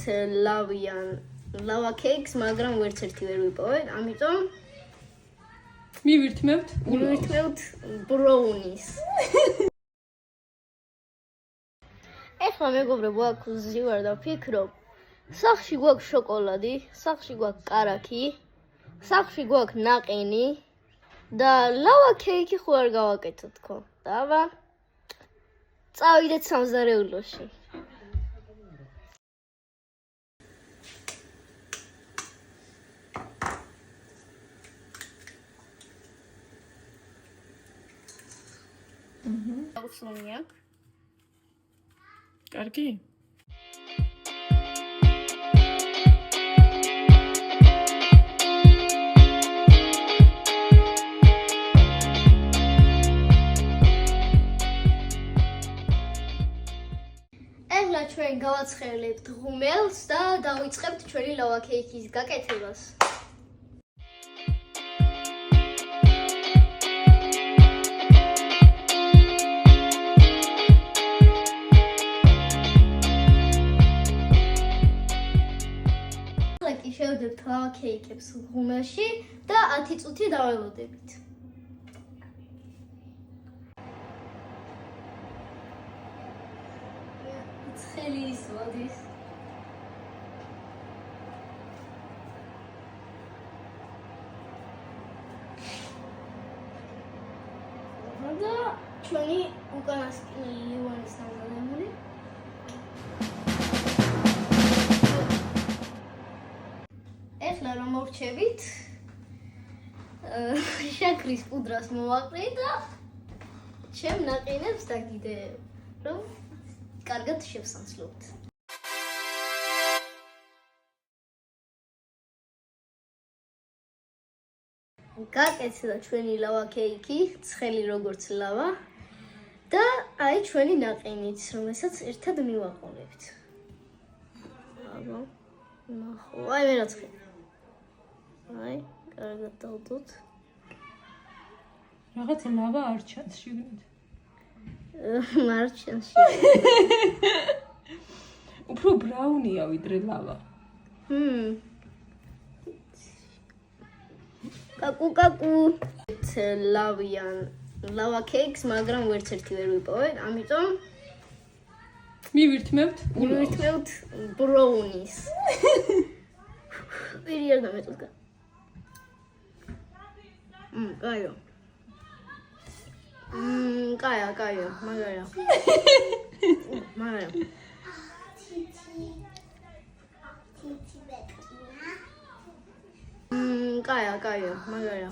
ლავა კეიქს, მაგრამ ვერც ერთი ვერ ვიპოვეთ, ამიტომ მივირთმევთ ბროუნის. ეხლა მეგობრებო, აქ ვზივარ და ვფიქრობ, სახლში გვაქვს შოკოლადი, სახლში გვაქვს კარაქი, სახლში გვაქვს ნაყინი და ლავა კეიქი ხო არ გავაკეთოთ თქო. დაბა წავიდეთ სამზარეულოში. აუცნია. კარგი? ეხლა ჩვენ გავაცხელებთ ღუმელს და დავიწყებთ ჩვენი ლავა კეიქის გაკეთებას. შევდებთ ლავა კეიქებს ღუმელში და 10 წუთი დაველოდებით. ცხელი ისვადის. და ჩვენი უკანასკნელი ლივანის დამზადებული. ეხლა რომ მოვრჩებით, შაქრის პუდრას მოვაყრით და ჩემ ნაყინებს დაგიდებ, რომ კარგად შევსანცლობთ. გაკეთდა ჩვენი ლავა კეიქი, ცხელი როგორც ლავა და აი ჩვენი ნაყინიც, რომელსაც ერთად მივაყოლებთ. აბა, ნახო, აი ვერაცხი. აი, კარგად დავდოთ. რაღაცა ლავა არ ჩანს შიგნით. არ ჩანს. უფრო ბრაუნია ვიდრე ლავა. კაკუ. ლავა კეიქს, მაგრამ ვერც ერთი ვერ ვიპოვეთ, ამიტომ მივირთმევთ ბროუნის. პირი არ დამეწუდგა. კაიო. კაია, მაგარია. კაია, მაგარია.